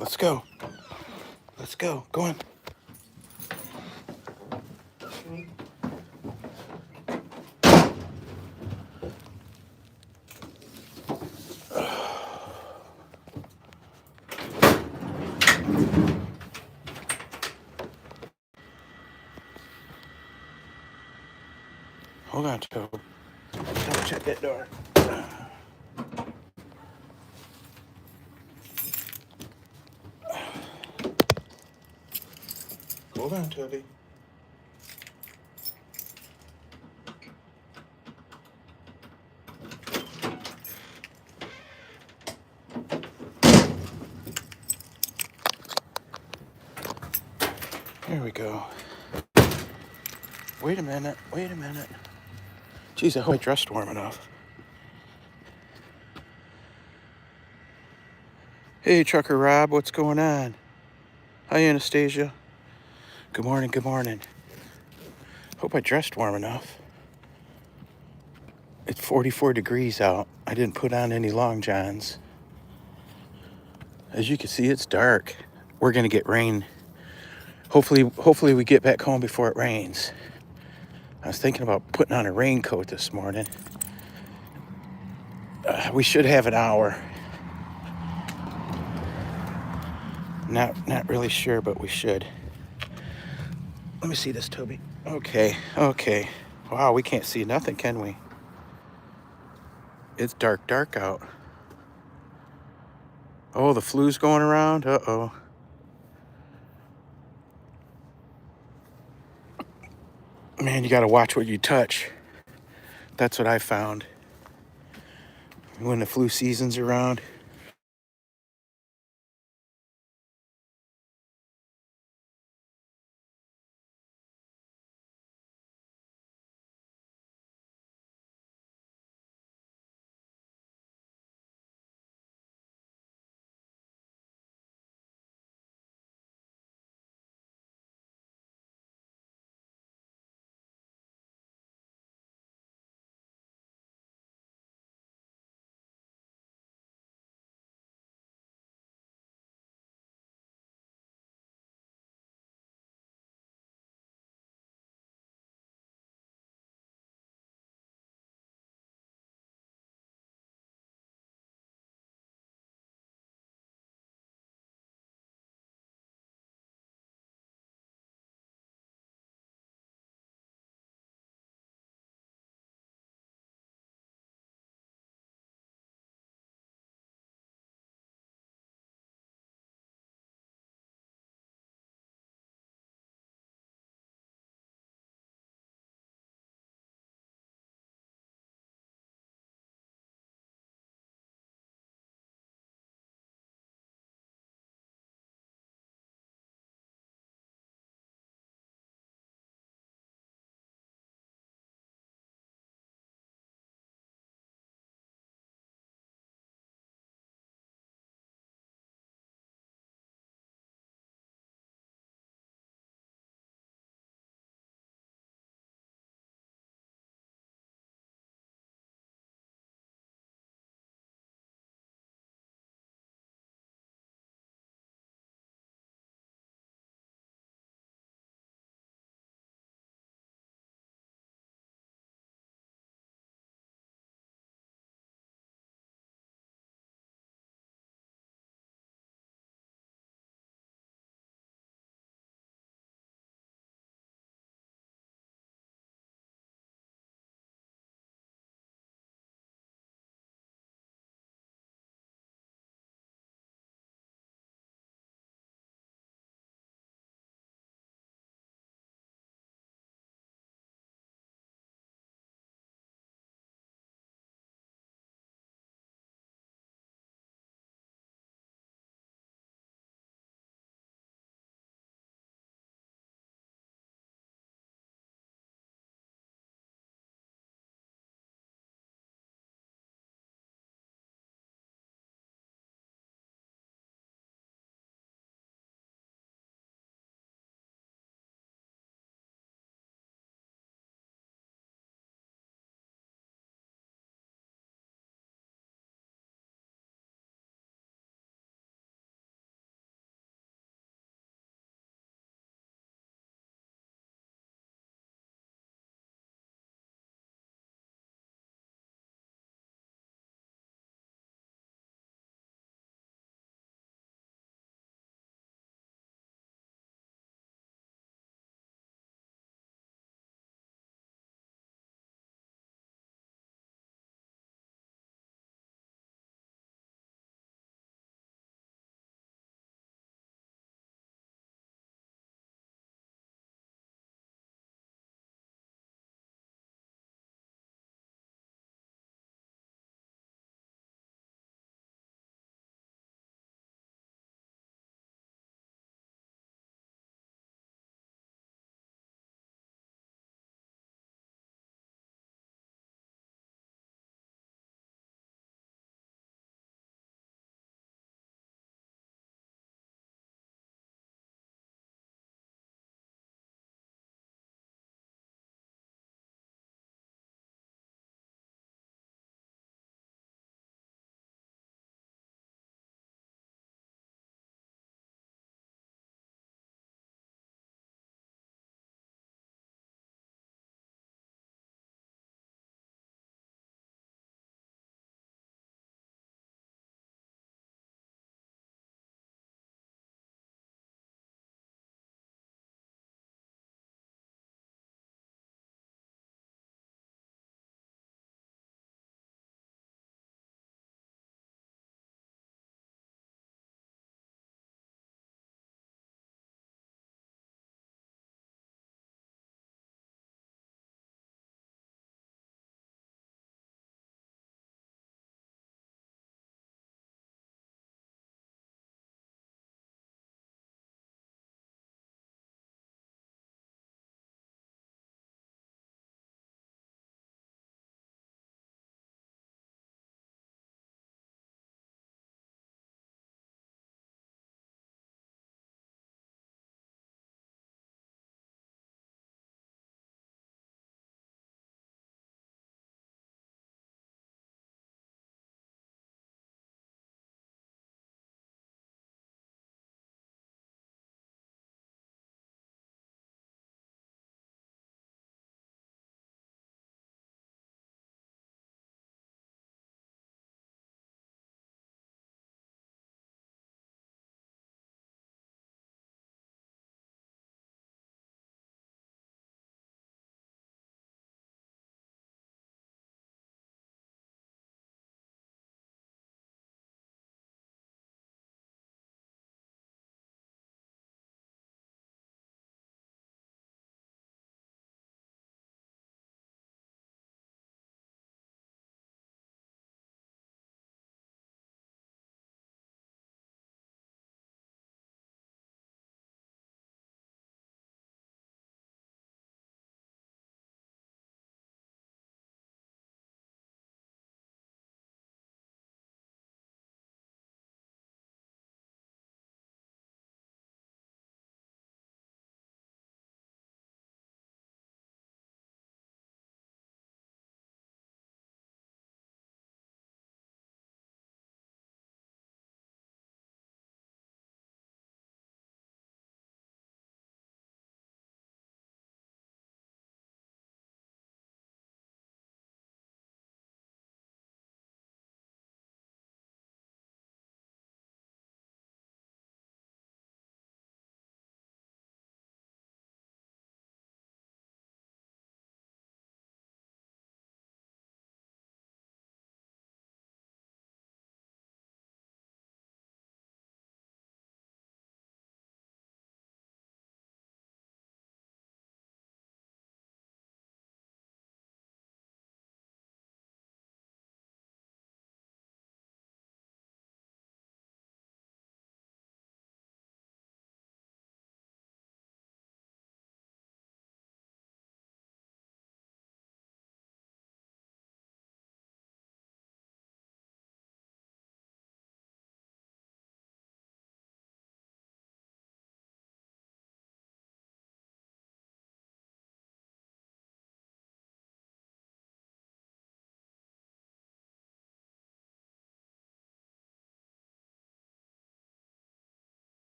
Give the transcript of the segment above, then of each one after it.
Let's go. Let's go. Go on. Hold on, Toby. Don't check that door. Hold on, Toby. There we go. Wait a minute. Wait a minute. Geez, I hope I dressed warm enough. Hey, Trucker Rob, what's going on? Hi, Anastasia. Good morning, good morning. Hope I dressed warm enough. It's 44 degrees out. I didn't put on any long johns. As you can see, it's dark. We're gonna get rain. Hopefully we get back home before it rains. I was thinking about putting on a raincoat this morning. We should have an hour. Not really sure, but we should. Let me see this, Toby. Okay. Wow, we can't see nothing, can we? It's dark out. Oh, the flu's going around? Uh-oh. Man, you gotta watch what you touch. That's what I found. When the flu season's around.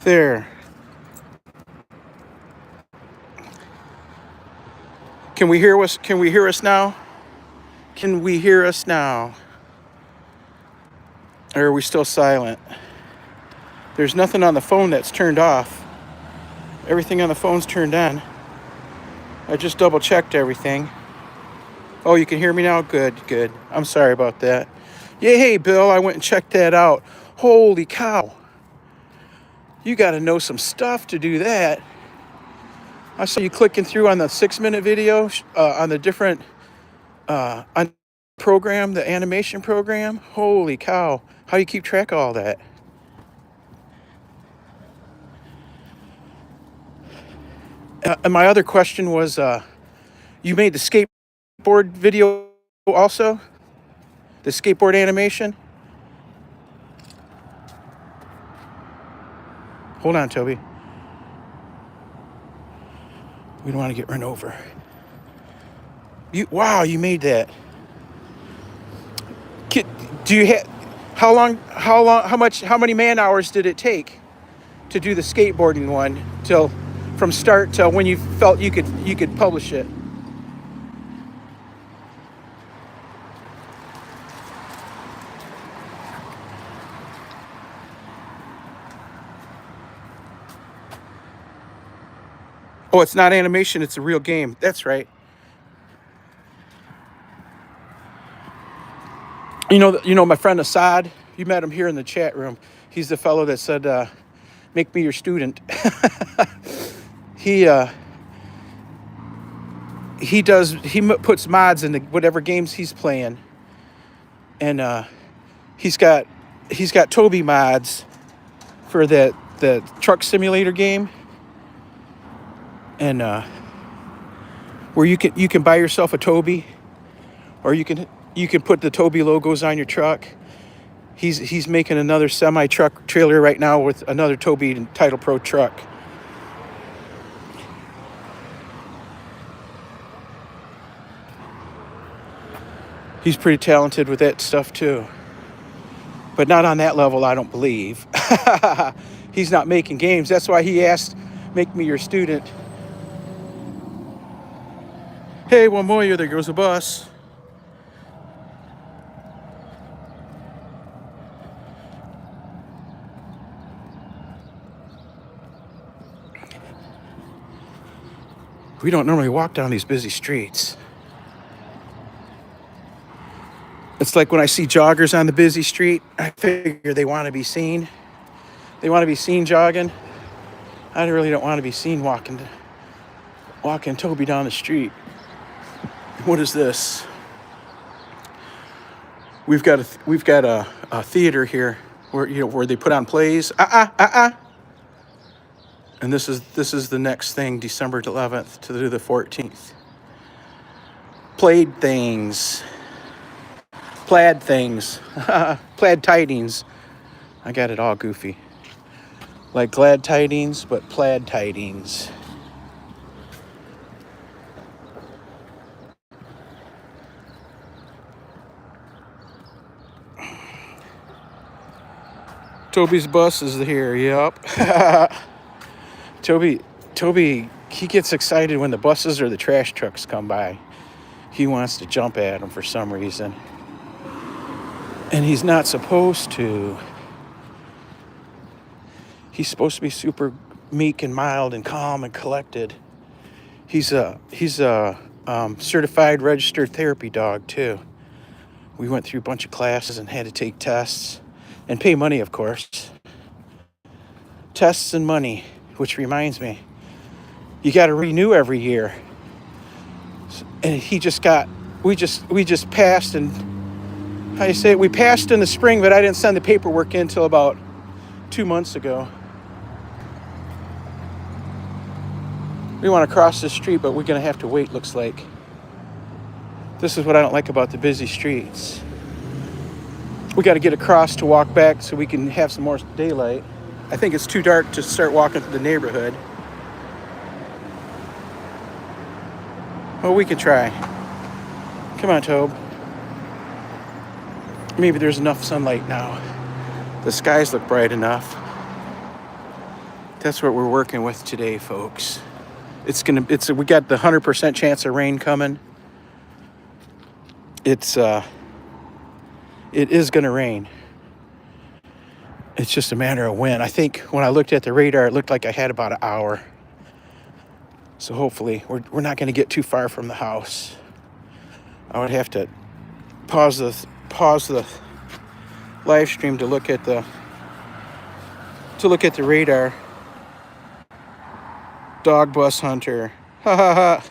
There. Can we hear us? Can we hear us now? Can we hear us now? Or are we still silent? There's nothing on the phone that's turned off. Everything on the phone's turned on. I just double checked everything. Oh, you can hear me now? Good, good. I'm sorry about that. Yeah, hey, Bill, I went and checked that out. Holy cow. You got to know some stuff to do that. I saw you clicking through on the 6-minute video on the different on program, the animation program. Holy cow. How do you keep track of all that? And my other question was, you made the skateboard video also? The skateboard animation? Hold on, Toby. We don't want to get run over. Wow, you made that. Do you have, how many man hours did it take to do the skateboarding one from start till when you felt you could publish it? Oh, it's not animation, it's a real game. That's right. You know my friend Assad, you met him here in the chat room. He's the fellow that said, make me your student. He puts mods into whatever games he's playing. And he's got Toby mods for the truck simulator game. And where you can buy yourself a Toby, or you can put the Toby logos on your truck. He's making another semi truck trailer right now with another Toby Titlepro truck. He's pretty talented with that stuff too, but not on that level, I don't believe. He's not making games. That's why he asked, make me your student. Hey, one more year, there goes a bus. We don't normally walk down these busy streets. It's like when I see joggers on the busy street, I figure they want to be seen. They want to be seen jogging. I really don't want to be seen walking Toby down the street. What is this? We've got a theater here where they put on plays. And this is the next thing, December 11th to the 14th. Plaid things. Plaid things. Plaid tidings. I got it all goofy. Like glad tidings, but plaid tidings. Toby's bus is here, yep. Toby, he gets excited when the buses or the trash trucks come by. He wants to jump at them for some reason. And he's not supposed to. He's supposed to be super meek and mild and calm and collected. He's a certified registered therapy dog too. We went through a bunch of classes and had to take tests and pay money, of course. Tests and money, which reminds me, you got to renew every year. And we just passed, and how do you say it? We passed in the spring, but I didn't send the paperwork in until about 2 months ago. We want to cross the street, but we're going to have to wait, looks like. This is what I don't like about the busy streets. We got to get across to walk back so we can have some more daylight. I think it's too dark to start walking through the neighborhood. Well, we can try. Come on, Tobe. Maybe there's enough sunlight now. The skies look bright enough. That's what we're working with today, folks. We got the 100% chance of rain coming. It is gonna rain. It's just a matter of when. I think when I looked at the radar, it looked like I had about an hour. So hopefully we're not gonna get too far from the house. I would have to pause the live stream to look at the radar. Dog bus hunter. Ha ha ha.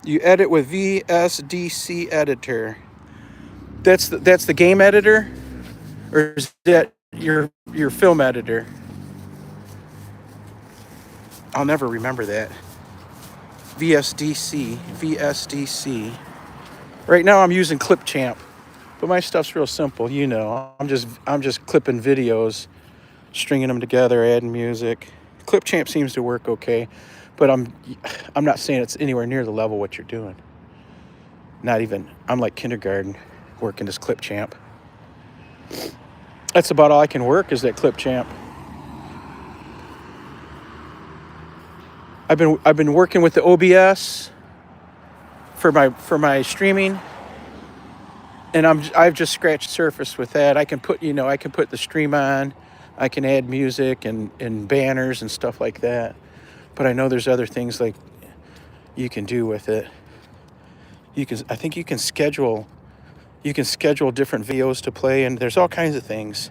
You edit with VSDC editor. That's the game editor, or is that your film editor? I'll never remember that. VSDC. Right now I'm using Clipchamp, but my stuff's real simple. You know, I'm just clipping videos, stringing them together, adding music. Clipchamp seems to work okay, but I'm not saying it's anywhere near the level what you're doing. Not even. I'm like kindergarten working this Clipchamp. That's about all I can work is that Clipchamp. I've been working with the OBS for my streaming, and I've just scratched surface with that. I can put the stream on, I can add music and banners and stuff like that. But I know there's other things like you can do with it. I think you can schedule different videos to play, and there's all kinds of things.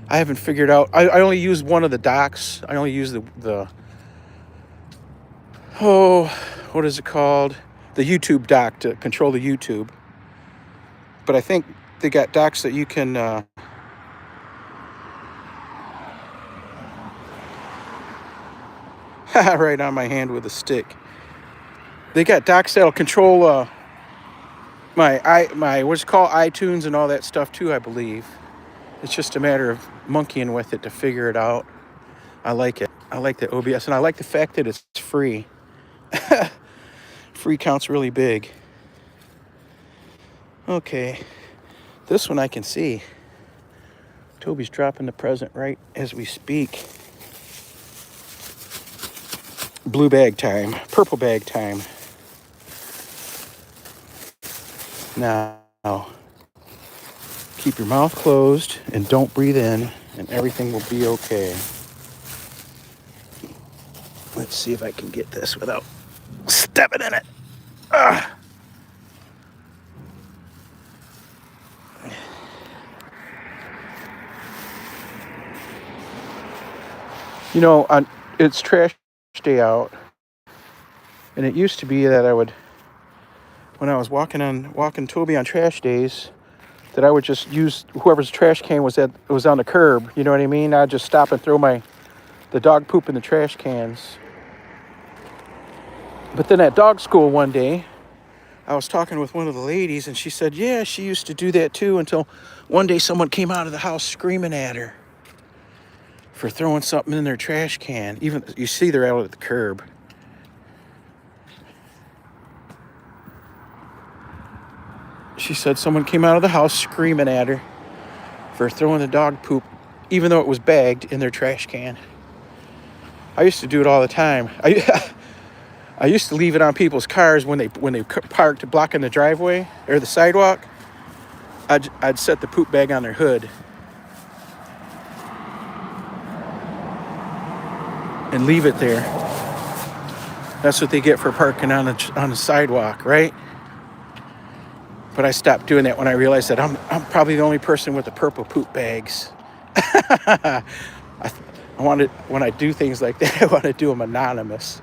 I haven't figured out. I only use one of the docks. I only use the what is it called? The YouTube dock to control the YouTube. But I think they got docks that you can right on my hand with a stick. They got docks that'll control my what's it called, iTunes and all that stuff too, I believe. It's just a matter of monkeying with it to figure it out. I like it. I like the OBS, and I like the fact that it's free. Free counts really big. Okay, this one I can see. Toby's dropping the present right as we speak. Blue bag time, purple bag time. Now, keep your mouth closed and don't breathe in, and everything will be okay. Let's see if I can get this without stepping in it. Ugh. You know, it's trash day out, and it used to be that I would, when I was walking Toby on trash days, that I would just use whoever's trash can was on the curb. You know what I mean? I'd just stop and throw the dog poop in the trash cans. But then at dog school one day, I was talking with one of the ladies, and she said, yeah, she used to do that too, until one day someone came out of the house screaming at her for throwing something in their trash can. Even, you see they're out at the curb. She said someone came out of the house screaming at her for throwing the dog poop, even though it was bagged, in their trash can. I used to do it all the time. I used to leave it on people's cars when they parked blocking the driveway or the sidewalk. I'd set the poop bag on their hood and leave it there. That's what they get for parking on the sidewalk, right? But I stopped doing that when I realized that I'm probably the only person with the purple poop bags. I wanted, when I do things like that, I want to do them anonymous.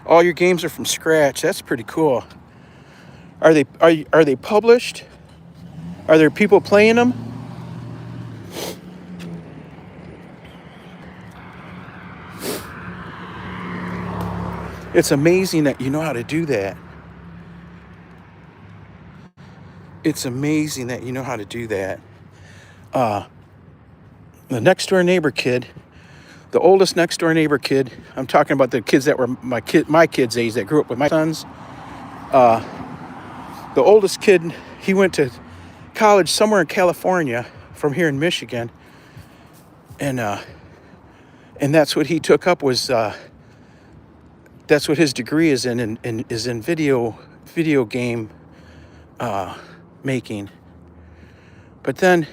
All your games are from scratch. That's pretty cool. Are they published? Are there people playing them? It's amazing that you know how to do that. It's amazing that you know how to do that. The next door neighbor kid, the oldest next door neighbor kid, I'm talking about the kids that were my kids' age that grew up with my sons. The oldest kid, he went to college somewhere in California, from here in Michigan, and that's what he took up was that's what his degree is in video game making. But then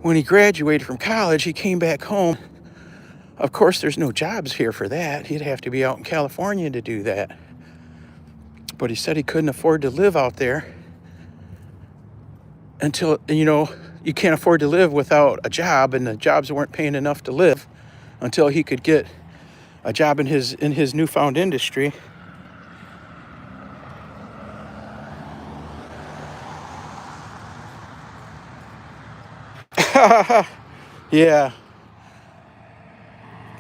when he graduated from college, he came back home. Of course, there's no jobs here for that. He'd have to be out in California to do that. But he said he couldn't afford to live out there until, you can't afford to live without a job, and the jobs weren't paying enough to live until he could get a job in his newfound industry. Yeah,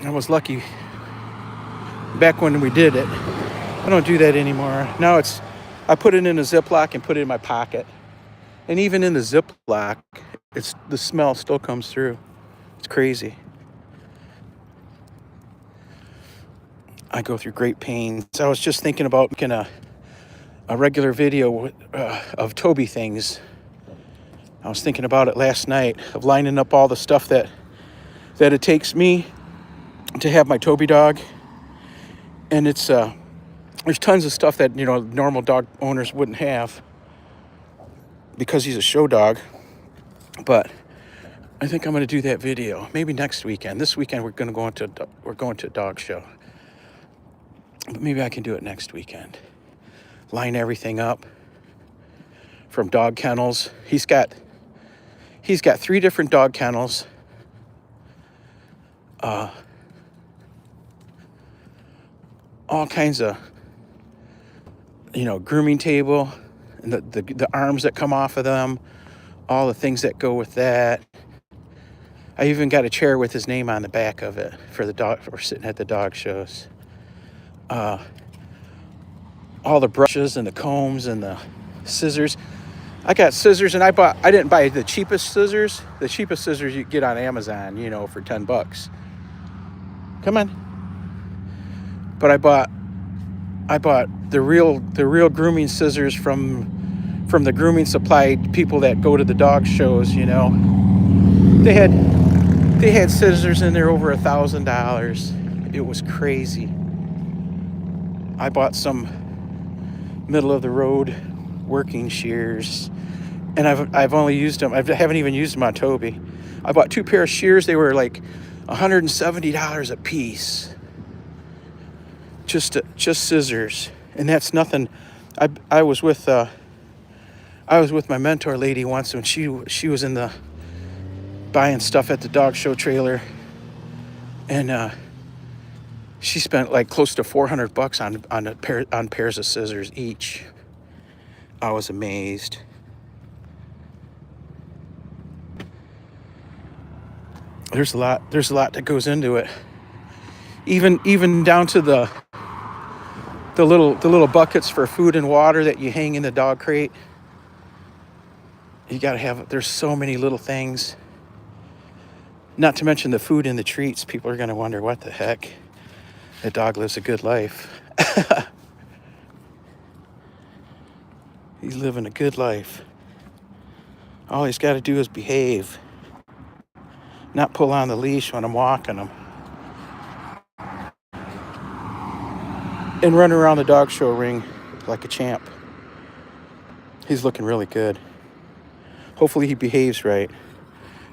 I was lucky back when we did it. I don't do that anymore. Now I put it in a Ziploc and put it in my pocket. And even in the Ziploc, the smell still comes through. It's crazy. I go through great pains. I was just thinking about making a regular video of Toby things. I was thinking about it last night, of lining up all the stuff that it takes me to have my Toby dog. And it's there's tons of stuff that normal dog owners wouldn't have because he's a show dog. But I think I'm going to do that video maybe next weekend. This weekend we're going to a dog show. But maybe I can do it next weekend. Line everything up from dog kennels. He's got 3 different dog kennels. All kinds of grooming table and the arms that come off of them, all the things that go with that. I even got a chair with his name on the back of it for the dog for sitting at the dog shows. All the brushes and the combs and the scissors. I got scissors, and I didn't buy the cheapest scissors. The cheapest scissors you get on Amazon, for $10. Come on. But I bought the real grooming scissors from the grooming supply people that go to the dog shows. They had scissors in there over $1,000. It was crazy. I bought some middle of the road working shears, and I've only used them. I haven't even used them on Toby. I bought 2 pair of shears. They were like $170 a piece. Just scissors, and that's nothing. I was with my mentor lady once when she was in the buying stuff at the dog show trailer, and she spent like close to $400 on pairs of scissors each. I was amazed. There's a lot that goes into it. Even down to the little buckets for food and water that you hang in the dog crate. You gotta have. There's so many little things. Not to mention the food and the treats. People are gonna wonder, what the heck? That dog lives a good life. He's living a good life. All he's got to do is behave. Not pull on the leash when I'm walking him. And run around the dog show ring like a champ. He's looking really good. Hopefully he behaves right.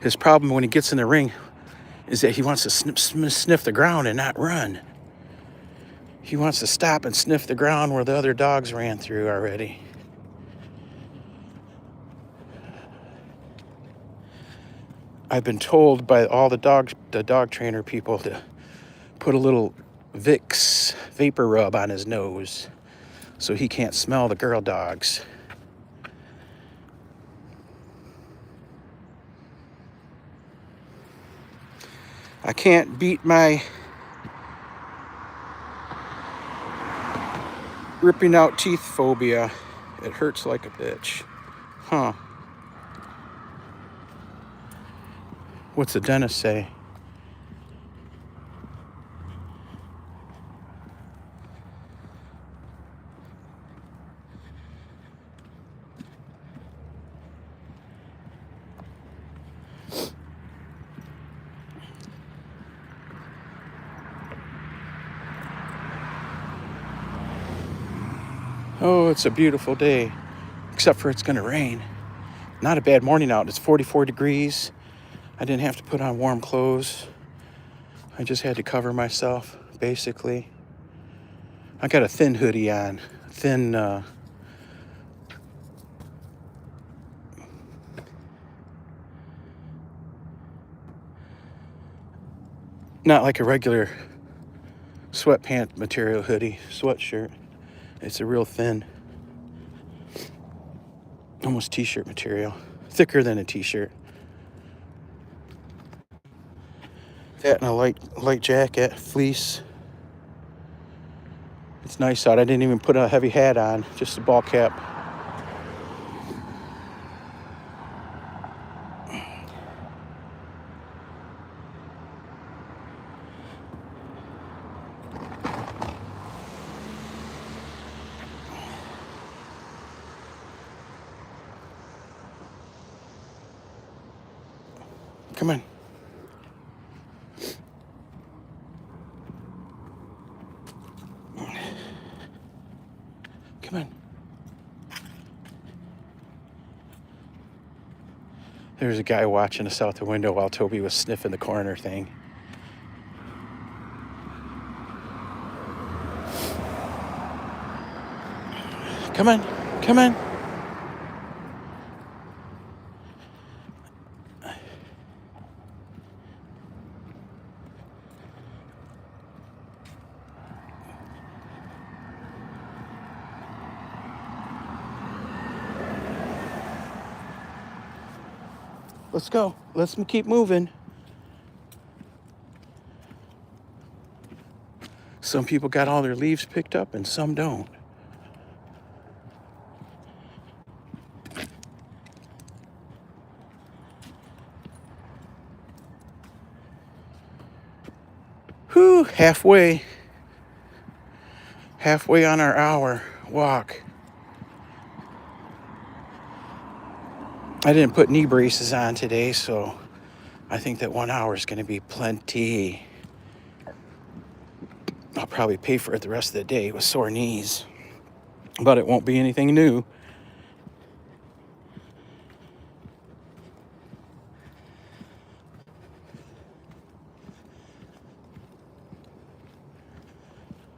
His problem when he gets in the ring is that he wants to sniff the ground and not run. He wants to stop and sniff the ground where the other dogs ran through already. I've been told by all the dog trainer people to put a little Vicks vapor rub on his nose so he can't smell the girl dogs. I can't beat my ripping out teeth phobia. It hurts like a bitch. Huh. What's the dentist say? Oh, it's a beautiful day, except for it's going to rain. Not a bad morning out. It's 44 degrees. I didn't have to put on warm clothes. I just had to cover myself, basically. I got a thin hoodie on. Thin, not like a regular sweatpant material hoodie, sweatshirt. It's a real thin, almost t-shirt material. Thicker than a t-shirt. That and a light jacket, fleece. It's nice out. I didn't even put a heavy hat on, just a ball cap. Come on. Come on. There's a guy watching us out the window while Toby was sniffing the corner thing. Come on. Come on. Let's go. Let's keep moving. Some people got all their leaves picked up and some don't. Whew, halfway on our hour walk. I didn't put knee braces on today, so I think that 1 hour is going to be plenty. I'll probably pay for it the rest of the day with sore knees, but it won't be anything new.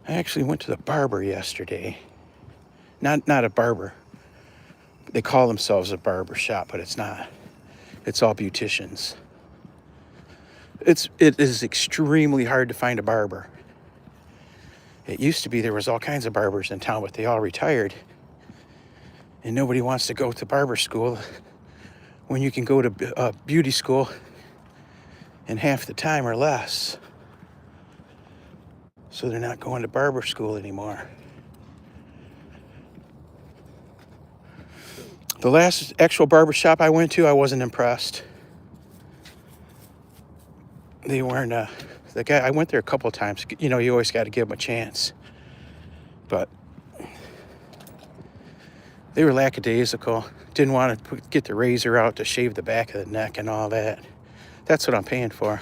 I actually went to the barber yesterday. Not a barber. They call themselves a barber shop, but it's not. It's all beauticians. It is extremely hard to find a barber. It used to be there was all kinds of barbers in town, but they all retired. And nobody wants to go to barber school when you can go to beauty school in half the time or less. So they're not going to barber school anymore. The last actual barber shop I went to, I wasn't impressed. They weren't, the guy, I went there a couple of times. You know, you always got to give them a chance. But they were lackadaisical. Didn't want to get the razor out to shave the back of the neck and all that. That's what I'm paying for,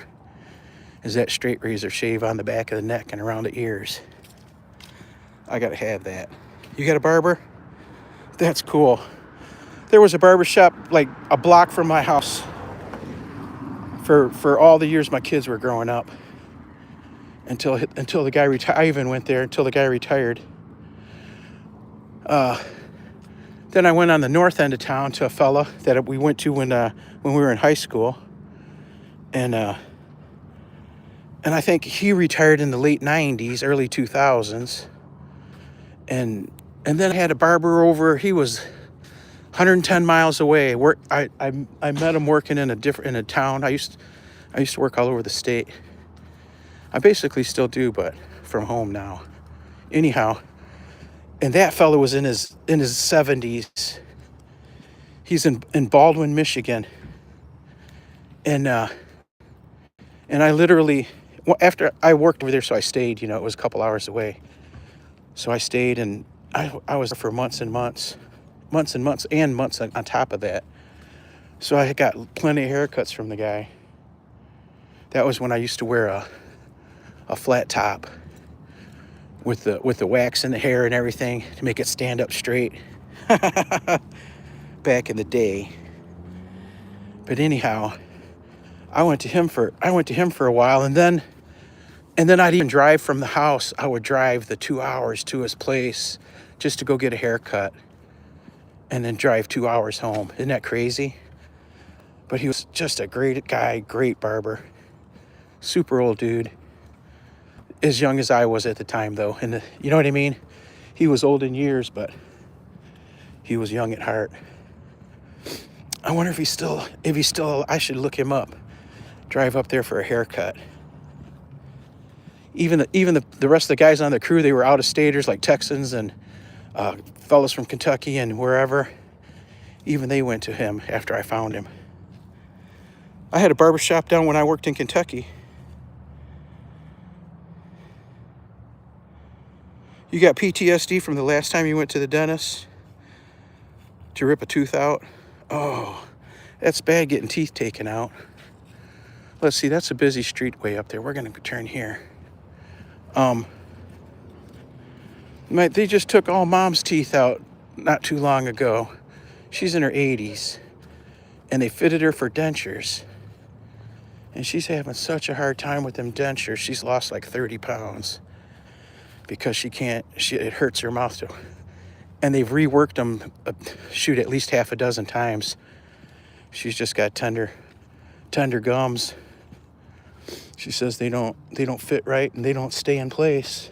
is that straight razor shave on the back of the neck and around the ears. I got to have that. You got a barber? That's cool. There was a barber shop like a block from my house for all the years my kids were growing up. Until the guy retired. I even went there until the guy retired. Then I went on the north end of town to a fella that we went to when we were in high school. And I think he retired in the late 90s, early 2000s. And then I had a barber over. He was 110 miles away. I met him working in a town. I used to work all over the state. I basically still do, but from home now. Anyhow, and that fellow was in his 70s. He's in Baldwin, Michigan. And I literally, after I worked over there, so I stayed, you know, it was a couple hours away. So I stayed, and I was there for months and months on top of that. So I got plenty of haircuts from the guy. That was when I used to wear a flat top with the wax in the hair and everything to make it stand up straight. Back in the day. But anyhow, I went to him for a while, and then I'd even drive from the house. I would drive the 2 hours to his place just to go get a haircut, and then drive 2 hours home. Isn't that crazy? But he was just a great guy, great barber, super old dude. As young as I was at the time, though, and you know what I mean. He was old in years, but he was young at heart. I wonder if he's still. I should look him up. Drive up there for a haircut. Even the rest of the guys on the crew, they were out of staters like Texans and fellas from Kentucky and wherever. Even they went to him after I found him. I had a barbershop down when I worked in Kentucky. You got PTSD from the last time you went to the dentist to rip a tooth out? Oh, that's bad, getting teeth taken out. Let's see, that's a busy street way up there. We're going to turn here. They just took all Mom's teeth out not too long ago. She's in her 80s, and they fitted her for dentures. And she's having such a hard time with them dentures. She's lost like 30 pounds because it hurts her mouth too. And they've reworked them, at least half a dozen times. She's just got tender gums. She says they don't fit right and they don't stay in place,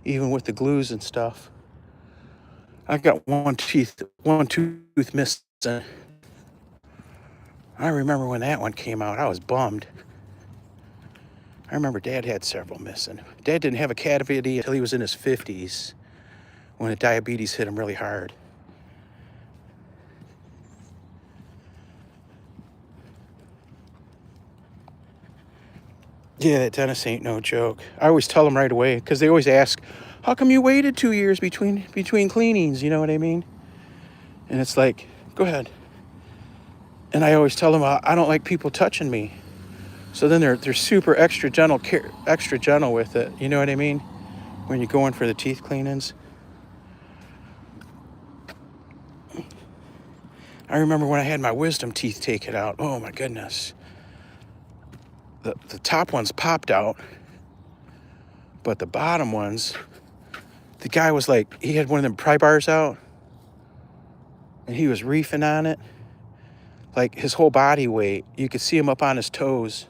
even with the glues and stuff. I've got one tooth missing. I remember when that one came out, I was bummed. I remember Dad had several missing. Dad didn't have a cavity until he was in his 50s, when the diabetes hit him really hard. Yeah, that dentist ain't no joke. I always tell them right away, because they always ask, how come you waited 2 years between cleanings? You know what I mean? And it's like, go ahead. And I always tell them, I don't like people touching me. So then they're super extra gentle with it. You know what I mean? When you're going for the teeth cleanings. I remember when I had my wisdom teeth taken out. Oh my goodness. The top ones popped out, but the bottom ones, the guy was like, he had one of them pry bars out, and he was reefing on it. Like his whole body weight. You could see him up on his toes.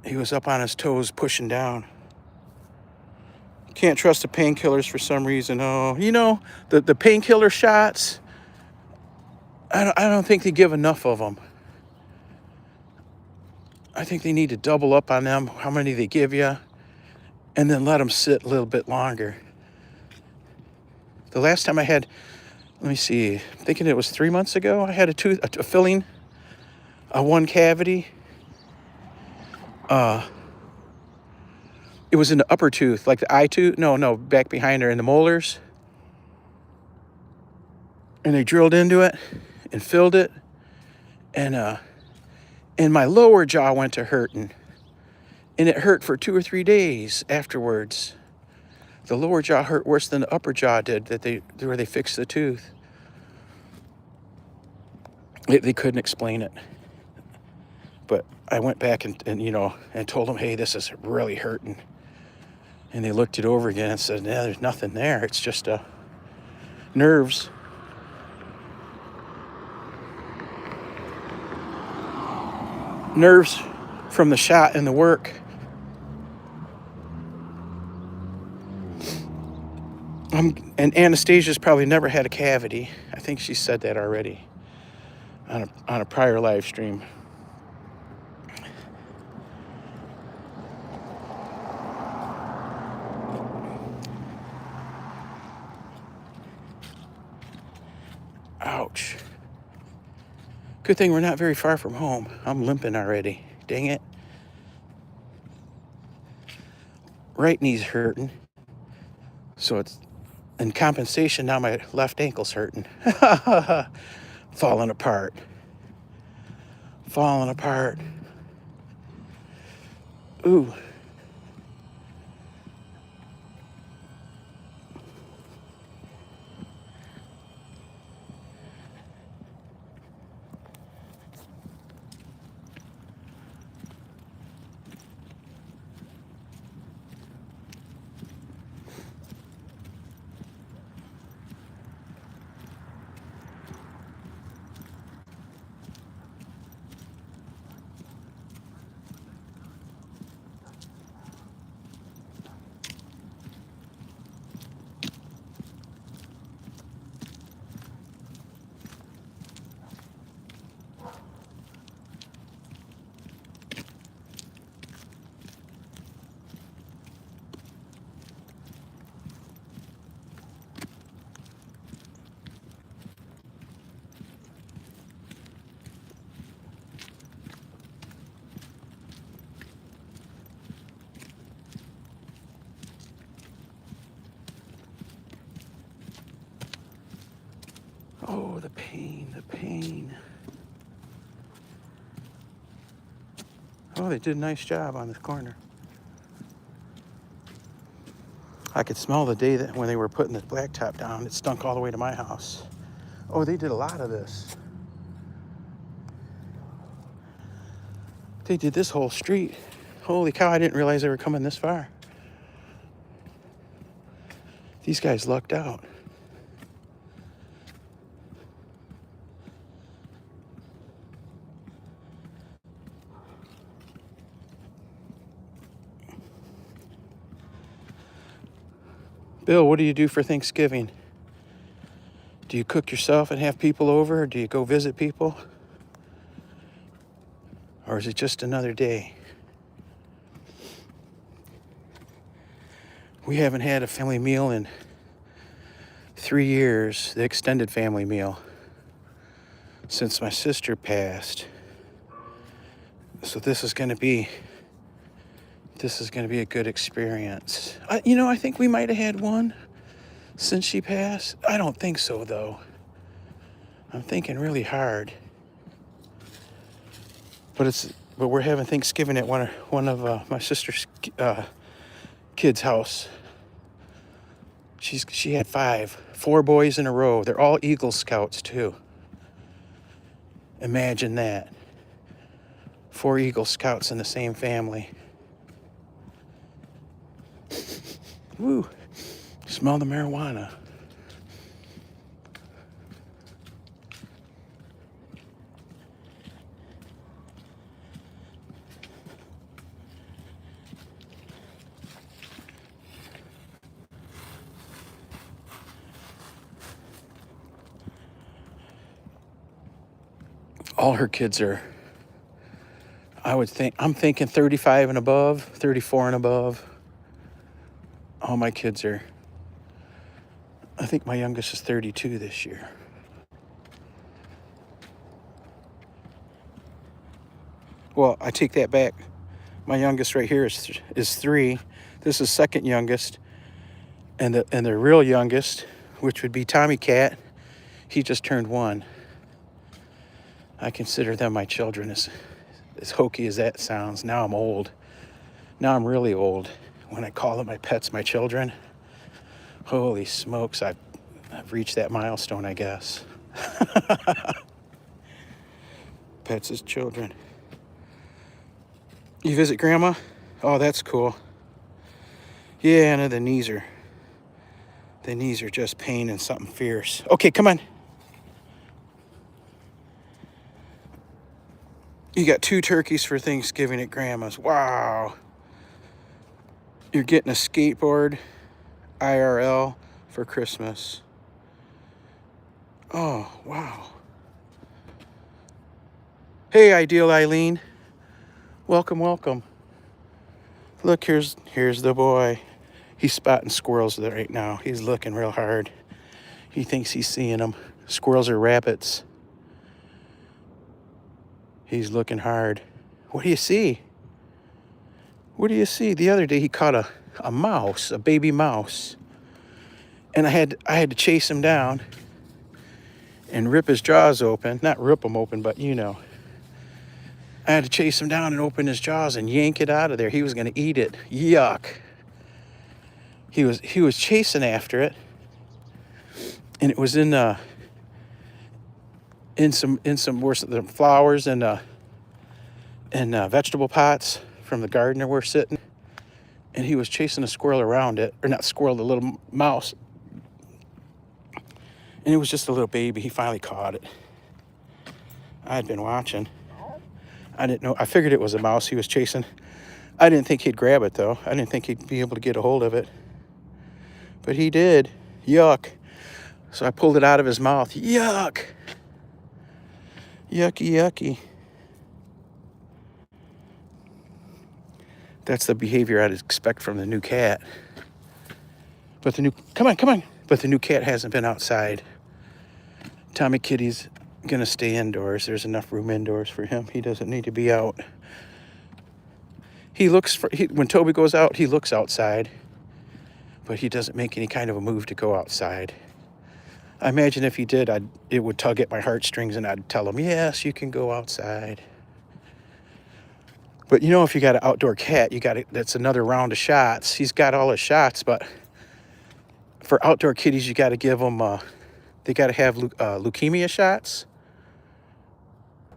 He was up on his toes pushing down. Can't trust the painkillers for some reason. Oh, the painkiller shots, I don't think they give enough of them. I think they need to double up on them, how many they give you, and then let them sit a little bit longer. The last time I had, let me see, I'm thinking it was 3 months ago, I had a filling, one cavity. It was in the upper tooth, like the eye tooth. No, back behind there in the molars. And they drilled into it and filled it. And my lower jaw went to hurting. And it hurt for 2 or 3 days afterwards. The lower jaw hurt worse than the upper jaw did where they fixed the tooth. They couldn't explain it. But I went back and told them, hey, this is really hurting. And they looked it over again and said, yeah, there's nothing there. It's just nerves. Nerves from the shot and the work. And Anastasia's probably never had a cavity. I think she said that already on a prior live stream. Ouch. Good thing we're not very far from home. I'm limping already. Dang it. Right knee's hurting. So it's in compensation, now my left ankle's hurting. Falling apart. Ooh. pain. Oh, they did a nice job on this corner. I could smell the day that when they were putting the blacktop down, it stunk all the way to my house. Oh, they did a lot of this. They did this whole street. Holy cow, I didn't realize they were coming this far. These guys lucked out. Bill, what do you do for Thanksgiving? Do you cook yourself and have people over, or do you go visit people? Or is it just another day? We haven't had a family meal in 3 years, the extended family meal, since my sister passed. So this is going to be a good experience. I think we might have had one since she passed. I don't think so, though. I'm thinking really hard. But we're having Thanksgiving at one of my sister's kids' house. She had 4 boys in a row. They're all Eagle Scouts too. Imagine that. 4 Eagle Scouts in the same family. Woo! Smell the marijuana. All her kids are, I'm thinking 35 and above, 34 and above. All my kids are, I think my youngest is 32 this year. Well, I take that back. My youngest right here is 3. This is second youngest. And the real youngest, which would be Tommy Cat, he just turned 1. I consider them my children, as hokey as that sounds. Now I'm old. Now I'm really old. When I call them my pets, my children, holy smokes, I've reached that milestone, I guess. Pets as children. You visit Grandma? Oh, that's cool. Yeah, no, the knees are just pain and something fierce. Okay, come on. You got 2 turkeys for Thanksgiving at Grandma's. Wow. You're getting a skateboard IRL for Christmas. Oh, wow. Hey, Ideal Eileen. Welcome, welcome. Look, here's the boy. He's spotting squirrels right now. He's looking real hard. He thinks he's seeing them. Squirrels are rabbits. He's looking hard. What do you see? What do you see? The other day he caught a mouse, a baby mouse. And I had to chase him down and rip his jaws open. Not rip them open, but you know. I had to chase him down and open his jaws and yank it out of there. He was going to eat it. Yuck. He was chasing after it. And it was in some worse the flowers and vegetable pots from the gardener were sitting, and he was chasing a squirrel around it, or not squirrel, the little mouse, and it was just a little baby. He finally caught it. I had been watching. I didn't know. I figured it was a mouse he was chasing. I didn't think he'd grab it though. I didn't think he'd be able to get a hold of it, but he did. Yuck. So I pulled it out of his mouth. Yuck. Yucky, yucky. That's the behavior I'd expect from the new cat. But come on. But the new cat hasn't been outside. Tommy Kitty's gonna stay indoors. There's enough room indoors for him. He doesn't need to be out. When Toby goes out, he looks outside, but he doesn't make any kind of a move to go outside. I imagine if he did, it would tug at my heartstrings and I'd tell him, yes, you can go outside. But you know, if you got an outdoor cat, that's another round of shots. He's got all his shots, but for outdoor kitties, you got to give them, they got to have leukemia shots.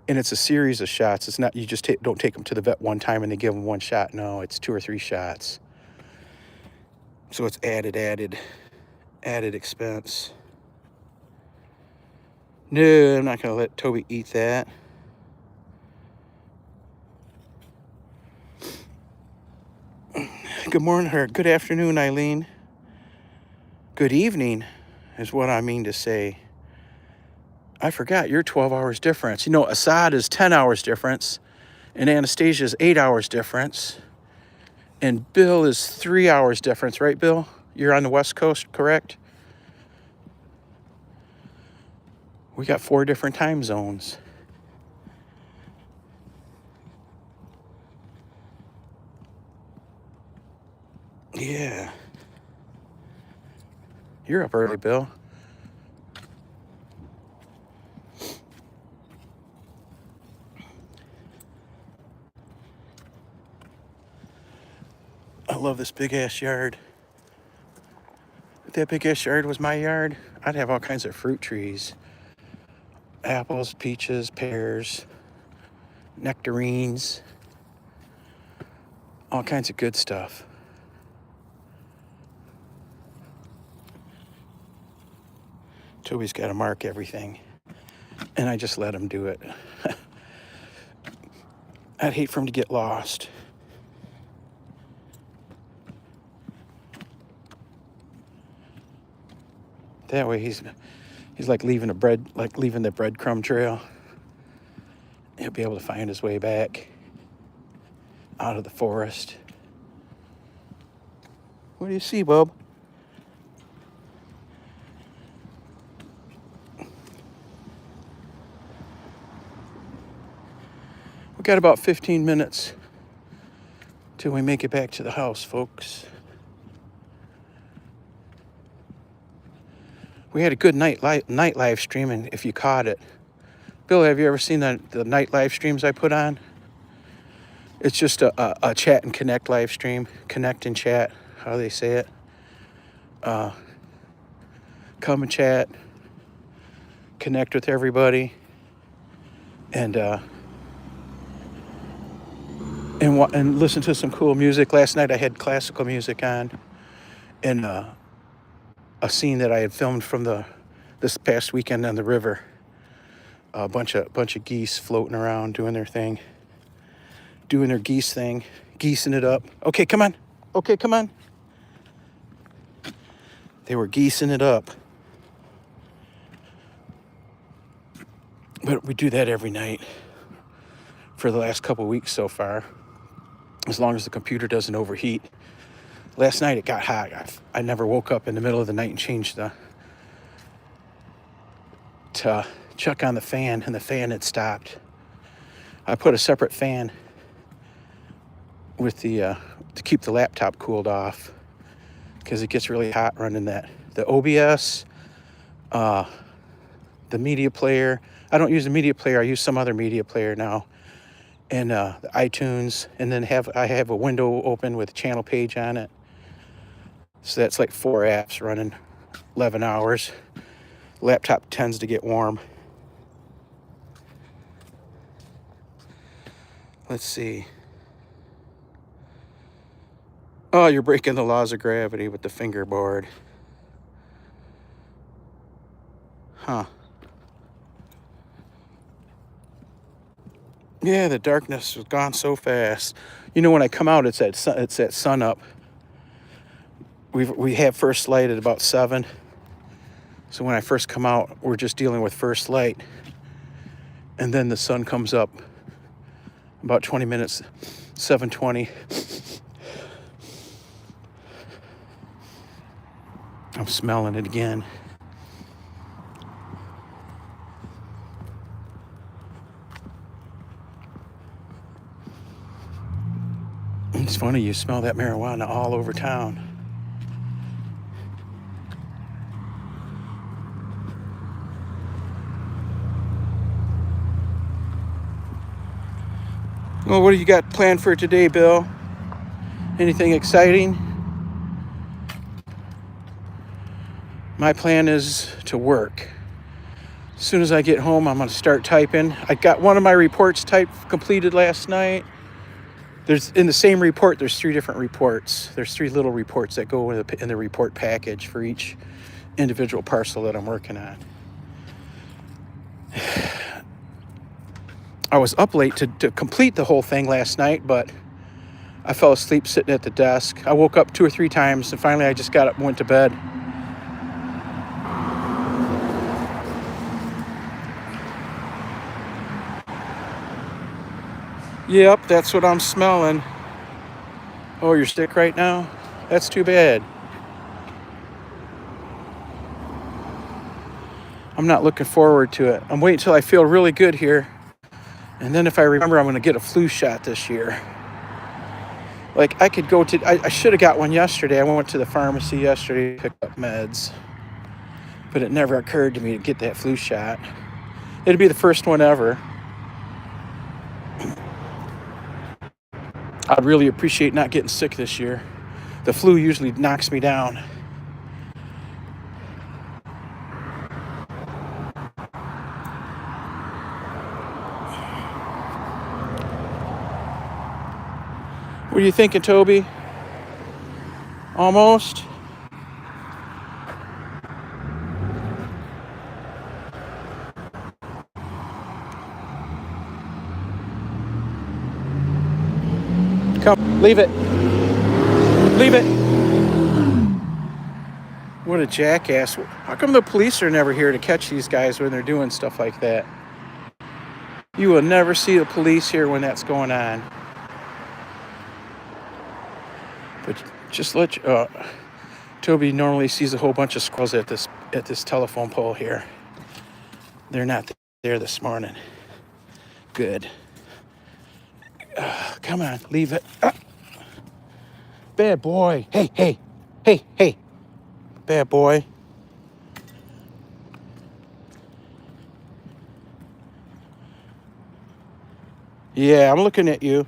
And it's a series of shots. It's not, you just don't take them to the vet one time and they give them one shot. No, it's 2 or 3 shots. So it's added expense. No, I'm not going to let Toby eat that. Good morning, or good afternoon, Eileen. Good evening is what I mean to say. I forgot, you're 12 hours difference. You know, Assad is 10 hours difference, and Anastasia is 8 hours difference, and Bill is 3 hours difference, right, Bill? You're on the West Coast, correct? We got 4 different time zones. Yeah. You're up early, Bill. I love this big-ass yard. If that big-ass yard was my yard, I'd have all kinds of fruit trees. Apples, peaches, pears, nectarines, all kinds of good stuff. Toby's got to mark everything, and I just let him do it. I'd hate for him to get lost. That way he's like leaving the breadcrumb trail. He'll be able to find his way back out of the forest. What do you see, bub? We got about 15 minutes till we make it back to the house, folks. We had a good night live stream, and if you caught it. Bill, have you ever seen the night live streams I put on? It's just a chat and connect live stream. Connect and chat, how they say it. Come and chat. Connect with everybody. And listen to some cool music. Last night I had classical music on. And a scene that I had filmed from this past weekend on the river. A bunch of geese floating around doing their thing. Doing their geese thing. Geesing it up. Okay, come on. Okay, come on. They were geesing it up. But we do that every night for the last couple weeks so far. As long as the computer doesn't overheat. Last night it got hot. I never woke up in the middle of the night and changed to check on the fan, and the fan had stopped. I put a separate fan with to keep the laptop cooled off, because it gets really hot running the OBS, the media player. I don't use the media player. I use some other media player now, and the iTunes, and then I have a window open with a channel page on it. So that's like 4 apps running 11 hours. Laptop tends to get warm. Let's see. Oh, you're breaking the laws of gravity with the fingerboard. Huh. Yeah, the darkness has gone so fast. You know, when I come out, it's at sun up. We have first light at about 7. So when I first come out, we're just dealing with first light. And then the sun comes up about 20 minutes, 7:20. I'm smelling it again. It's funny, you smell that marijuana all over town. Well, what do you got planned for today, Bill? Anything exciting? My plan is to work. As soon as I get home, I'm going to start typing. I got one of my reports completed last night. There's in the same report, there's 3 different reports. There's 3 little reports that go in the report package for each individual parcel that I'm working on. I was up late to complete the whole thing last night, but I fell asleep sitting at the desk. I woke up 2 or 3 times, and finally I just got up and went to bed. Yep, that's what I'm smelling. Oh, you're sick right now? That's too bad. I'm not looking forward to it. I'm waiting until I feel really good here. And then if I remember, I'm going to get a flu shot this year. Like, I could go to... I should have got one yesterday. I went to the pharmacy yesterday to pick up meds. But it never occurred to me to get that flu shot. It'd be the first one ever. I'd really appreciate not getting sick this year. The flu usually knocks me down. What are you thinking, Toby? Almost? Come, leave it. Leave it. What a jackass. How come the police are never here to catch these guys when they're doing stuff like that? You will never see the police here when that's going on. But just let you... Toby normally sees a whole bunch of squirrels at this telephone pole here. They're not there this morning. Good. Come on, leave it. Bad boy. Hey, hey, hey, hey. Bad boy. Yeah, I'm looking at you.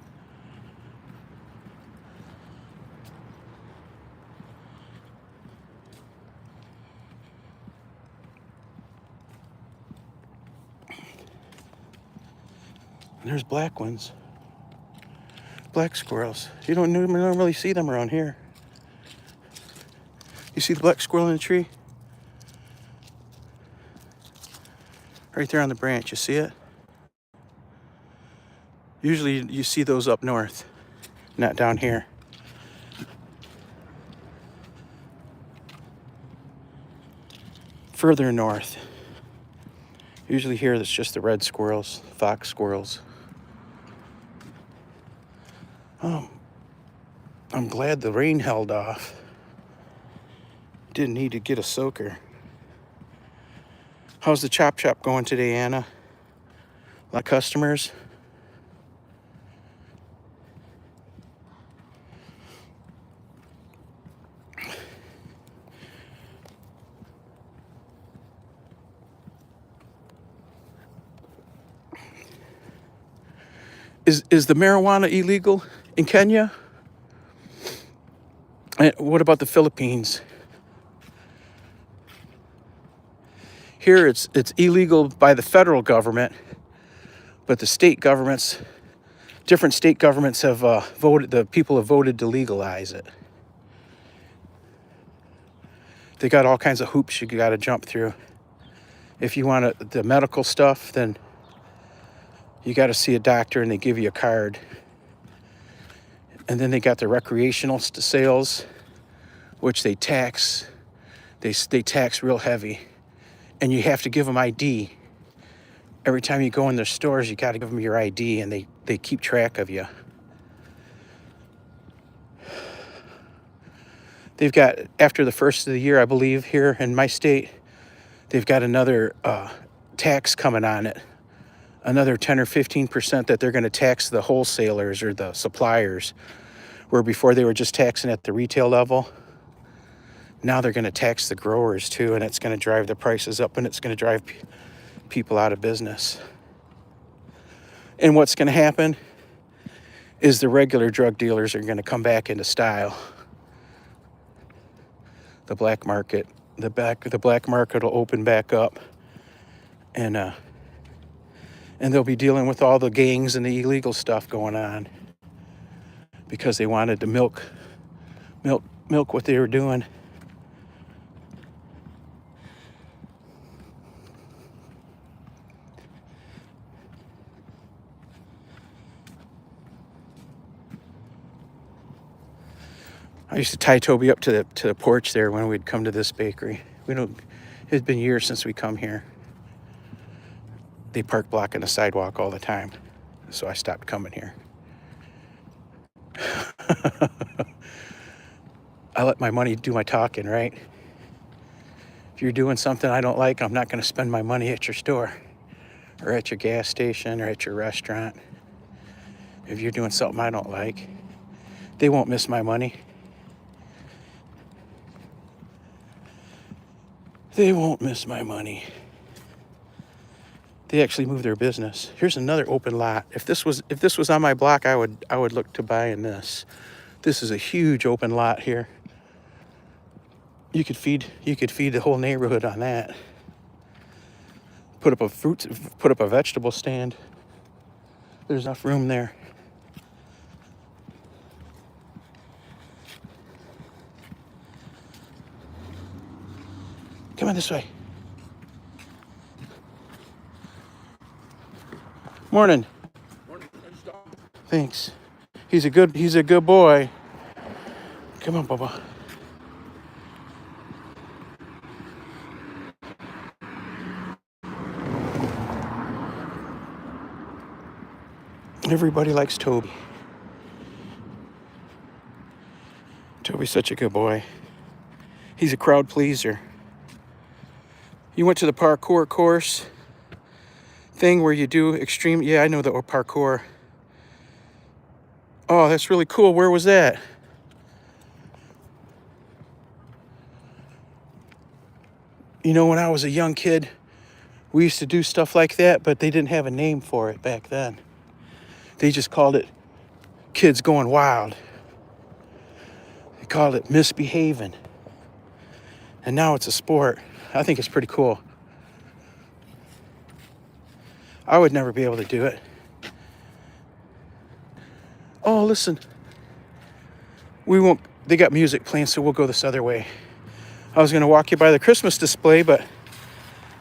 There's black ones. Black squirrels. You don't normally see them around here. You see the black squirrel in the tree? Right there on the branch, you see it? Usually you see those up north, not down here. Further north. Usually here it's just the red squirrels, fox squirrels. Oh, I'm glad the rain held off. Didn't need to get a soaker. How's the chop shop going today, Anna? A lot of customers? Is the marijuana illegal in Kenya? And what about the Philippines? Here it's illegal by the federal government, but the state governments, different state governments have voted, the people have voted to legalize it. They got all kinds of hoops you got to jump through. If you want the medical stuff, then you got to see a doctor and they give you a card. And then they got the recreational sales, which they tax. They tax real heavy. And you have to give them ID. Every time you go in their stores, you got to give them your ID, and they keep track of you. They've got, after the first of the year, I believe, here in my state, they've got another tax coming on it. Another 10 or 15% that they're going to tax the wholesalers or the suppliers, where before they were just taxing at the retail level. Now they're going to tax the growers too, and it's going to drive the prices up, and it's going to drive people out of business. And what's going to happen? is the regular drug dealers are going to come back into style. The black market, the black market will open back up, and they'll be dealing with all the gangs and the illegal stuff going on because they wanted to milk what they were doing. I used to tie Toby up to the porch there when we'd come to this bakery. It's been years since we come here. They park blocking the sidewalk all the time, so I stopped coming here. I let my money do my talking, right? If you're doing something I don't like, I'm not going to spend my money at your store or at your gas station or at your restaurant. If you're doing something I don't like, they won't miss my money. They won't miss my money. They actually move their business. Here's another open lot. If this was on my block, I would look to buy in this. This is a huge open lot here. You could feed the whole neighborhood on that. Put up a vegetable stand. There's enough room there. Come on this way. Morning. Morning. Thanks. He's a good boy. Come on, Bubba. Everybody likes Toby. Toby's such a good boy. He's a crowd pleaser. You went to the parkour course thing where you do extreme. Yeah, I know the parkour. Oh, that's really cool. Where was that? You know, when I was a young kid, we used to do stuff like that, but they didn't have a name for it back then. They just called it kids going wild. They called it misbehaving. And now it's a sport. I think it's pretty cool. I would never be able to do it. Oh, listen. They got music playing, so we'll go this other way. I was going to walk you by the Christmas display, but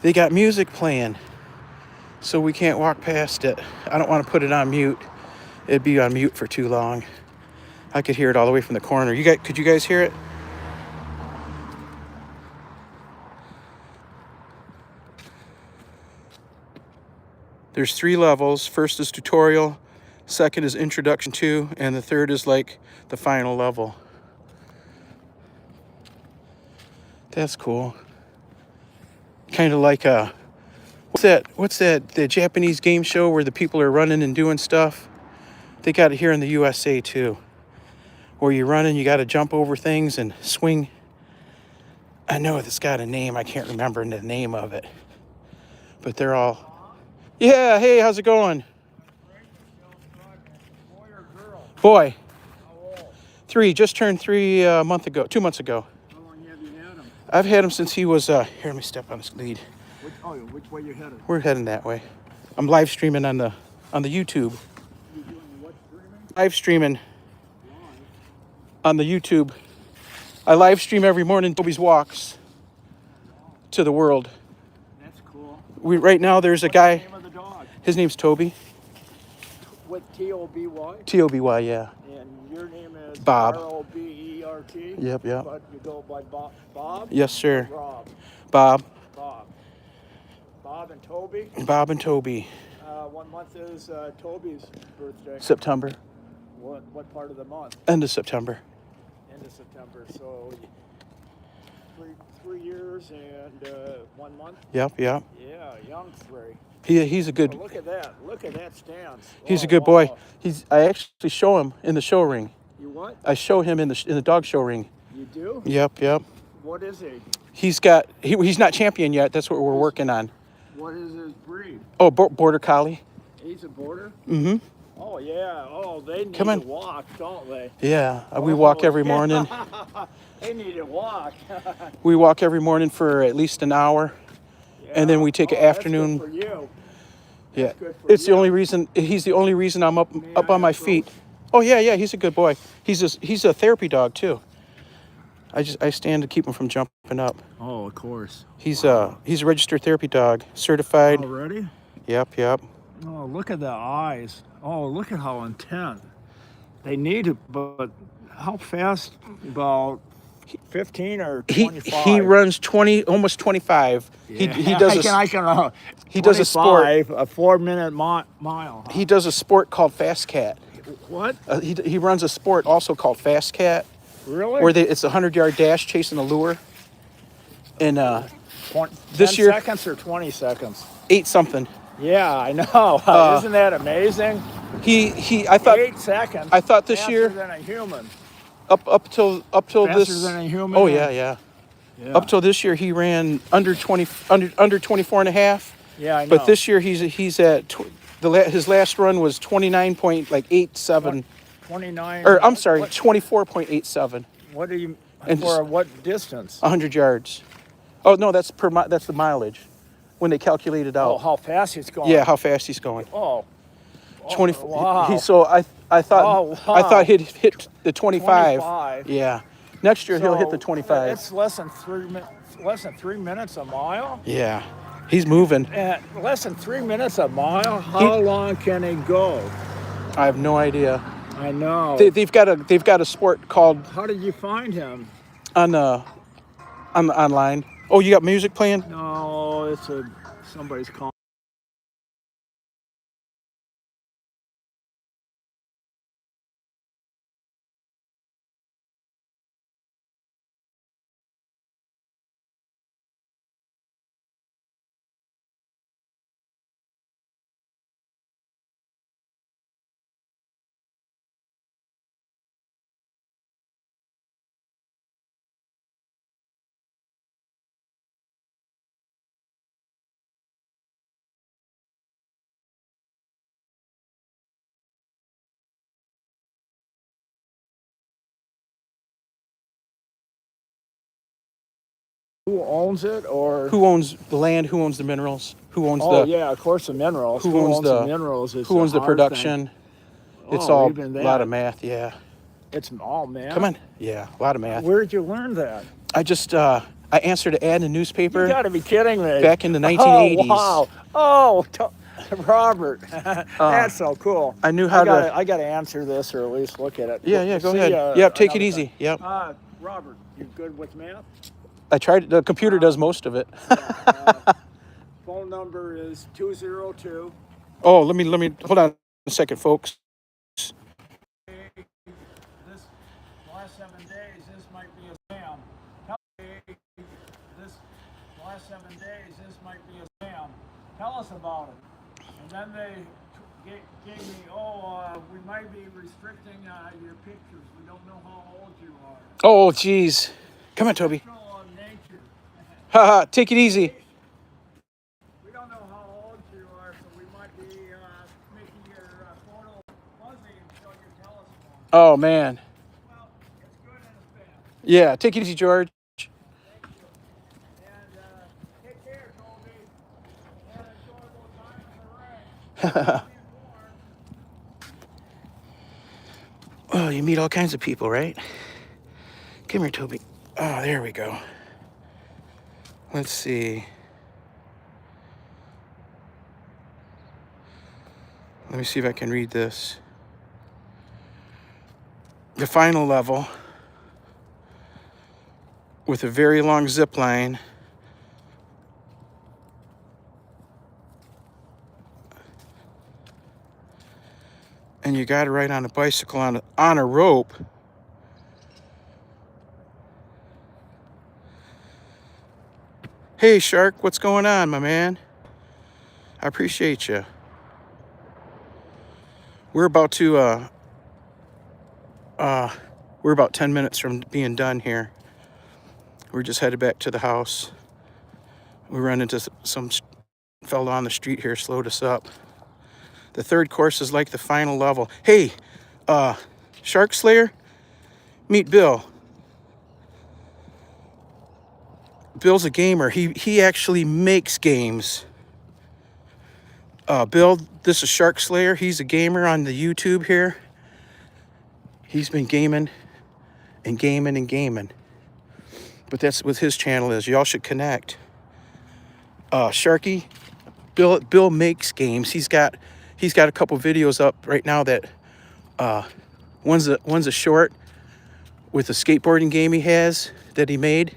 they got music playing, so we can't walk past it. I don't want to put it on mute. It'd be on mute for too long. I could hear it all the way from the corner. Could you guys hear it? There's 3 levels. First is tutorial, second is introduction to, and the third is like the final level. That's cool. Kind of like what's that, the Japanese game show where the people are running and doing stuff? They got it here in the USA too. Where you're running, you got to jump over things and swing. I know it's got a name. I can't remember the name of it. But they're all... Yeah, hey, how's it going? Boy or girl? Boy. How old? 3, just turned 3 2 months ago. How long have you had him? I've had him since he was, here, let me step on this lead. Which way you headed? We're heading that way. I'm live streaming on the YouTube. You doing what streaming? Live streaming Live. on the YouTube. I live stream every morning Toby's walks to the world. That's cool. Right now there's a What's guy. the name of the dog? His name's Toby. What, T-O-B-Y? T-O-B-Y, yeah. And your name is? Bob. R-O-B-E-R-T? Yep. But you go by Bob? Yes, sir. Rob? Bob. Bob and Toby? Bob and Toby. What month is Toby's birthday? September. What part of the month? End of September. End of September. So 3 years and 1 month? Yep. Yeah, young 3. He's a good... Oh, look at that. Look at that stance. He's a good boy. I actually show him in the show ring. You what? I show him in the dog show ring. You do? Yep. What is he? He's not champion yet. That's what we're working on. What is his breed? Oh, border collie. He's a border? Mm-hmm. Oh yeah. Oh, they need Come to on. walk, don't they? Yeah, we walk every yeah. morning. They need to walk. We walk every morning for at least an hour, and then Yeah. we take an Oh, that's good afternoon. for you. Yeah, That's good for it's the you. only reason. He's the only reason I'm May up I on my approach? feet. Oh yeah, yeah, he's a good boy. He's a therapy dog too. I stand to keep him from jumping up. Oh, of course. He's Wow. he's a registered therapy dog, certified. Already? Yep, yep. Oh, look at the eyes. Oh, look at how intent. They need it, but how fast? About 15 or He 25? runs 20, almost 25. Yeah, He does I can. he does a sport. 25, a 4-minute mile. Huh? He does a sport called Fast Cat. What? He runs a sport also called Fast Cat, Really? where it's a 100-yard dash chasing a lure. And 10 this year, seconds or 20 seconds? 8 something. Yeah, I know. Isn't that amazing? I thought 8 seconds. I thought this faster year than a human. up till Faster this. than a human. Oh yeah, yeah. Yeah. Up till this year, he ran under 24 and a half. Yeah, I know. But this year he's at his last run was 29.87. 29. Or I'm sorry, What, 24.87. what do you? And For what distance? 100 yards. Oh no, that's that's the mileage when they calculate it Oh, out. how fast he's going. Yeah, how fast he's going. Oh. 24. Wow. So I thought Oh, wow. I thought he'd hit the 25. 25. Yeah. Next year he'll hit the So, 25. It's less than 3 minutes a mile. Yeah. He's moving. At less than 3 minutes a mile. How long can he go? I have no idea. I know. They've got a sport called How did you find him? on the online. Oh, you got music playing? No, it's somebody's calling. Who owns it, or Who owns the land? Who owns the minerals? Who owns Oh the yeah, of course the minerals. who owns the minerals? Is who owns the hard thing. production? It's Oh, all even a lot of that. math, yeah. It's all man. Come on. Yeah, a lot of math. Where did you learn that? I just I answered an ad in the You newspaper got to be kidding me. back in the 1980s. Oh wow. Oh, Robert, that's so cool. I knew how to. I got to answer this, or at least look at it. Yeah, yeah, go See ahead. ya Yep, take it another easy. Yep. time. Robert, you good with math? I tried. The computer does most of it. Phone number is 202. Oh, let me hold on a second, folks. This last 7 days, this might be a scam. Tell me, this last 7 days, this might be a scam. Tell us about it. And then they gave me, we might be restricting your pictures. We don't know how old you are. Oh, geez. Come on, Toby. Control of nature. Haha, take it easy. We don't know how old you are, so we might be making your photo fuzzy until you tell us more. Oh, man. Well, it's good and it's bad. Yeah, take it easy, George. Thank you. And take care, Toby. Have an enjoyable time in the rain. Oh, you meet all kinds of people, right? Come here, Toby. Oh, there we go. Let's see. Let me see if I can read this. The final level with a very long zip line. And you got to ride on a bicycle on a rope. Hey, Shark, what's going on, my man? I appreciate you. We're about to, we're about 10 minutes from being done here. We're just headed back to the house. We run into some fella on the street here, slowed us up. The third course is like the final level. Hey, Shark Slayer, meet Bill. Bill's a gamer. He actually makes games. Bill, this is Shark Slayer. He's a gamer on the YouTube here. He's been gaming and gaming and gaming. But that's what his channel is. Y'all should connect. Sharky, Bill makes games. He's got a couple videos up right now that one's a short with a skateboarding game he has that he made,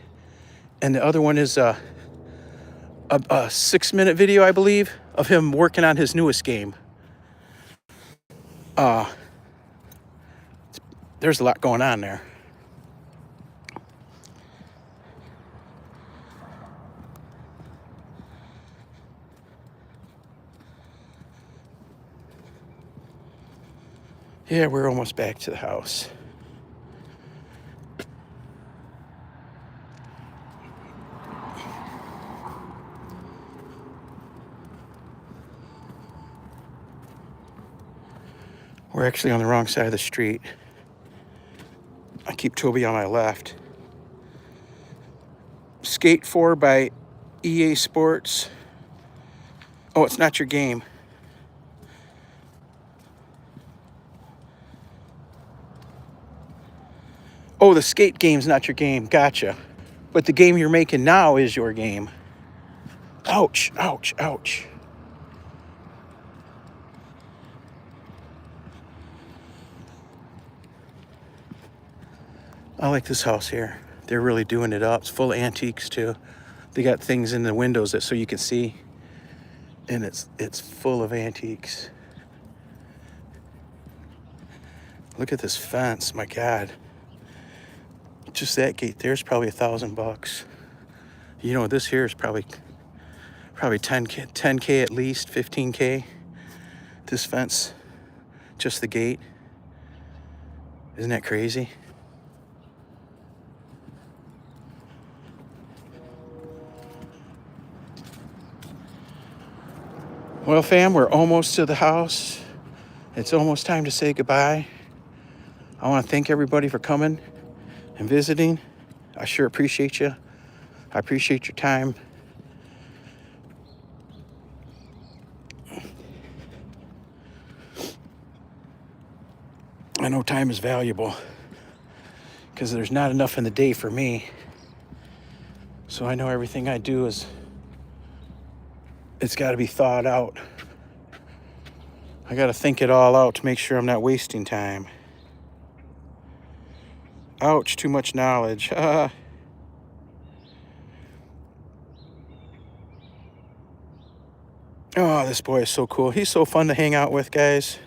and the other one is a 6-minute video, I believe, of him working on his newest game. There's a lot going on there. Yeah, we're almost back to the house. We're actually on the wrong side of the street. I keep Toby on my left. Skate 4 by EA Sports. Oh, it's not your game. Oh, the skate game's not your game. Gotcha. But the game you're making now is your game. Ouch, ouch, ouch. I like this house here. They're really doing it up. It's full of antiques too. They got things in the windows so you can see. And it's full of antiques. Look at this fence, my God. Just that gate there's probably $1,000. You know, this here is probably 10K at least, 15K. This fence, just the gate. Isn't that crazy? Well, fam, we're almost to the house. It's almost time to say goodbye. I want to thank everybody for coming and visiting. I sure appreciate you. I appreciate your time. I know time is valuable because there's not enough in the day for me. So I know everything I do it's got to be thought out. I got to think it all out to make sure I'm not wasting time. Ouch, too much knowledge. Oh, this boy is so cool. He's so fun to hang out with, guys.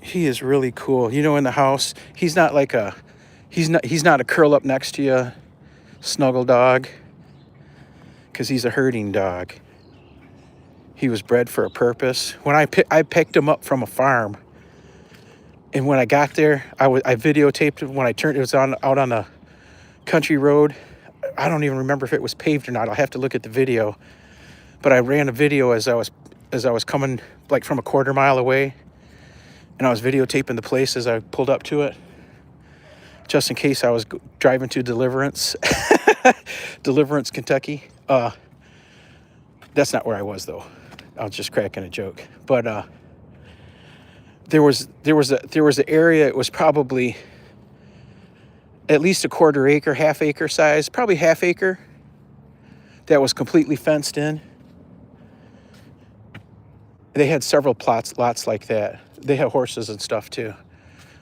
He is really cool. You know, in the house, he's not a curl up next to you snuggle dog, because he's a herding dog. He was bred for a purpose. When I picked him up from a farm, and when I got there, I videotaped it when it was out on a country road. I don't even remember if it was paved or not. I'll have to look at the video. But I ran a video as I was coming like from a quarter mile away, and I was videotaping the place as I pulled up to it, just in case I was driving to Deliverance, Deliverance, Kentucky. That's not where I was though. I was just cracking a joke. But there was an area. It was probably at least a quarter acre, half acre size, probably half acre, that was completely fenced in. They had several lots like that. They had horses and stuff too,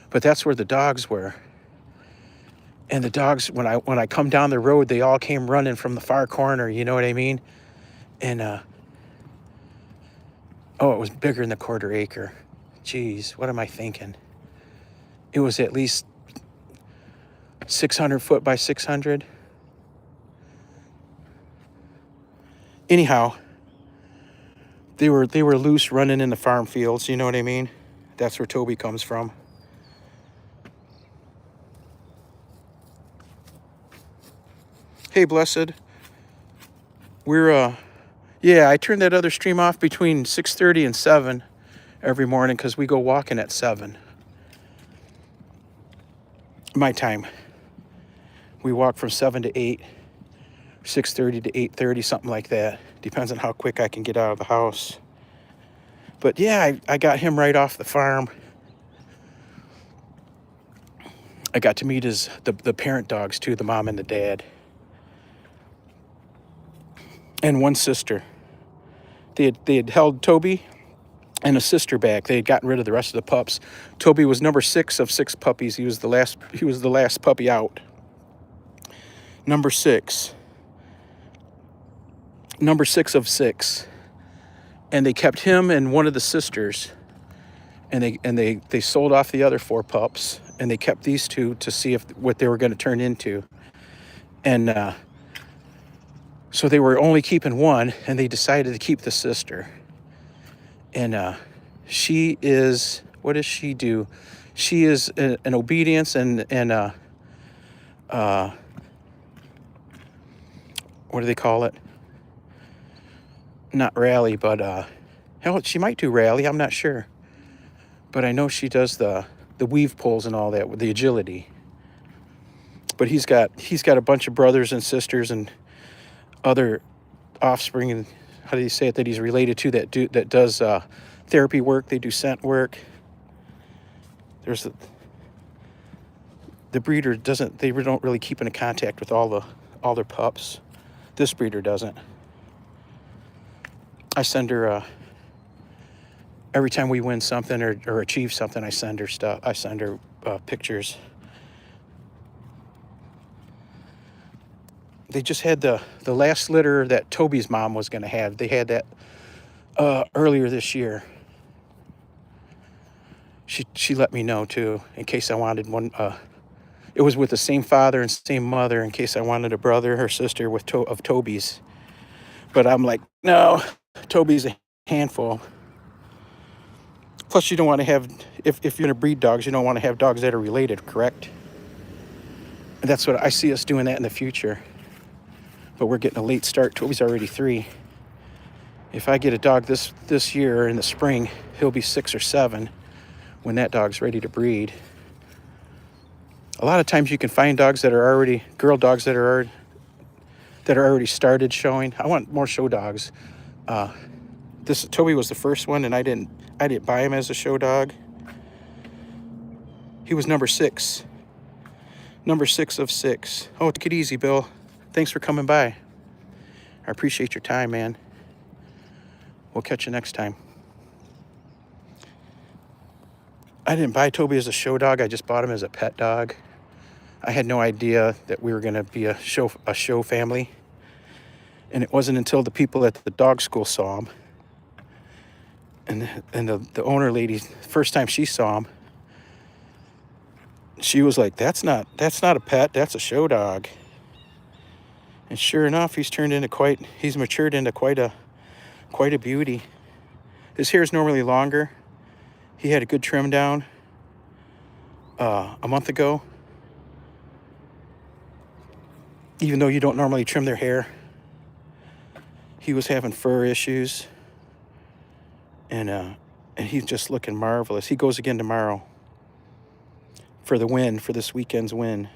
but that's where the dogs were. And the dogs, when I come down the road, they all came running from the far corner. You know what I mean? And it was bigger than the quarter acre. Jeez, what am I thinking? It was at least 600 foot by 600. Anyhow, they were loose running in the farm fields. You know what I mean? That's where Toby comes from. Hey, Blessed. We're yeah, I turned that other stream off between 6:30 and 7. every morning because we go walking at 7. My time. We walk from 7 to 8, 6:30 to 8:30, something like that. Depends on how quick I can get out of the house. But yeah, I got him right off the farm. I got to meet the parent dogs too, the mom and the dad. And one sister. They had held Toby and a sister back. They had gotten rid of the rest of the pups. Toby was number 6 of 6 puppies. He was the last puppy out. Number 6 of 6. And they kept him and one of the sisters. And they sold off the other 4 pups, and they kept these 2 to see what they were going to turn into. And so they were only keeping one, and they decided to keep the sister. And she is, what does she do? She is an obedience and what do they call it? Not rally, but hell, she might do rally. I'm not sure. But I know she does the weave pulls and all that with the agility. But he's got a bunch of brothers and sisters and other offspring, and how do you say it, that he's related to that does therapy work. They do scent work. There's the breeder doesn't. They don't really keep in contact with all their pups. This breeder doesn't. I send her every time we win something or achieve something. I send her stuff. I send her pictures. They just had the last litter that Toby's mom was going to have. They had that earlier this year. She let me know too, in case I wanted one. It was with the same father and same mother, in case I wanted a brother or sister of Toby's. But I'm like, no, Toby's a handful. Plus, you don't want to have, if you're going to breed dogs, you don't want to have dogs that are related, correct? And that's what I see us doing that in the future. But we're getting a late start. Toby's already 3. If I get a dog this year in the spring, he'll be 6 or 7 when that dog's ready to breed. A lot of times you can find dogs that are already, girl dogs that are already started showing. I want more show dogs. Toby was the first one, and I didn't buy him as a show dog. He was number 6. Number 6 of 6. Oh, take it easy, Bill. Thanks for coming by. I appreciate your time, man. We'll catch you next time. I didn't buy Toby as a show dog. I just bought him as a pet dog. I had no idea that we were going to be a show family. And it wasn't until the people at the dog school saw him. And the owner lady, first time she saw him, she was like, that's not a pet, that's a show dog. And sure enough, he's matured into quite a beauty. His hair is normally longer. He had a good trim down a month ago. Even though you don't normally trim their hair. He was having fur issues. And he's just looking marvelous. He goes again tomorrow for the win, for this weekend's win.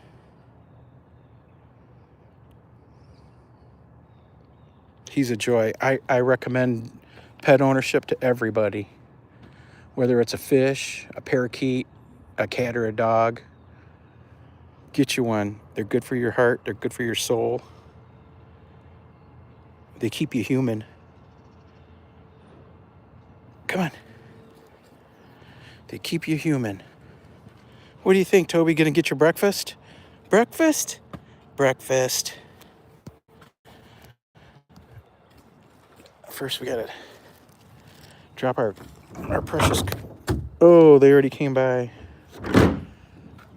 He's a joy. I recommend pet ownership to everybody, whether it's a fish, a parakeet, a cat, or a dog. Get you one. They're good for your heart. They're good for your soul. They keep you human. Come on. They keep you human. What do you think, Toby? Gonna get your breakfast? Breakfast? Breakfast. First, we gotta drop our precious. Oh, they already came by.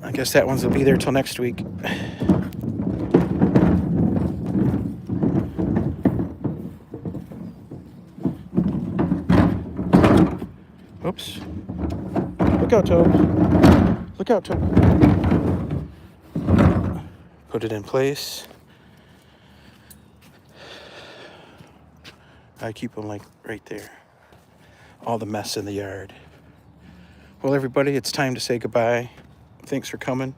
I guess that one's will be there till next week. Oops. Look out, Toad. Look out, Toad. Put it in place. I keep them like right there. all the mess in the yard. Well, everybody, it's time to say goodbye. Thanks for coming.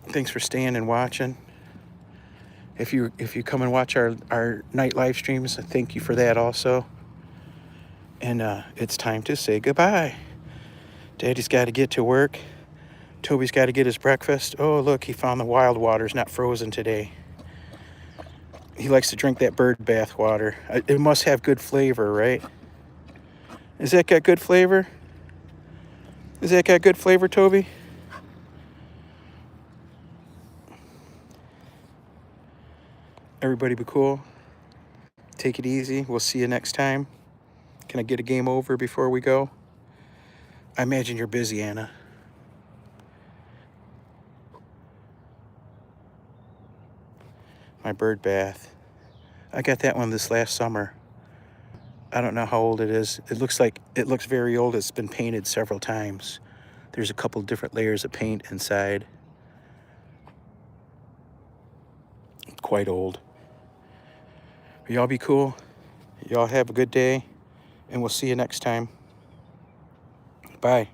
Thanks for staying and watching. If you come and watch our night live streams, I thank you for that also. And it's time to say goodbye. Daddy's got to get to work. Toby's got to get his breakfast. Oh, look, he found the wild water's not frozen today. He likes to drink that bird bath water. It must have good flavor, right? Has that got good flavor? Has that got good flavor, Toby? Everybody be cool. Take it easy. We'll see you next time. Can I get a game over before we go? I imagine you're busy, Anna. My bird bath. I got that one this last summer. I don't know how old it is. It looks very old. It's been painted several times. There's a couple different layers of paint inside. It's quite old. Y'all be cool. Y'all have a good day, and we'll see you next time. Bye.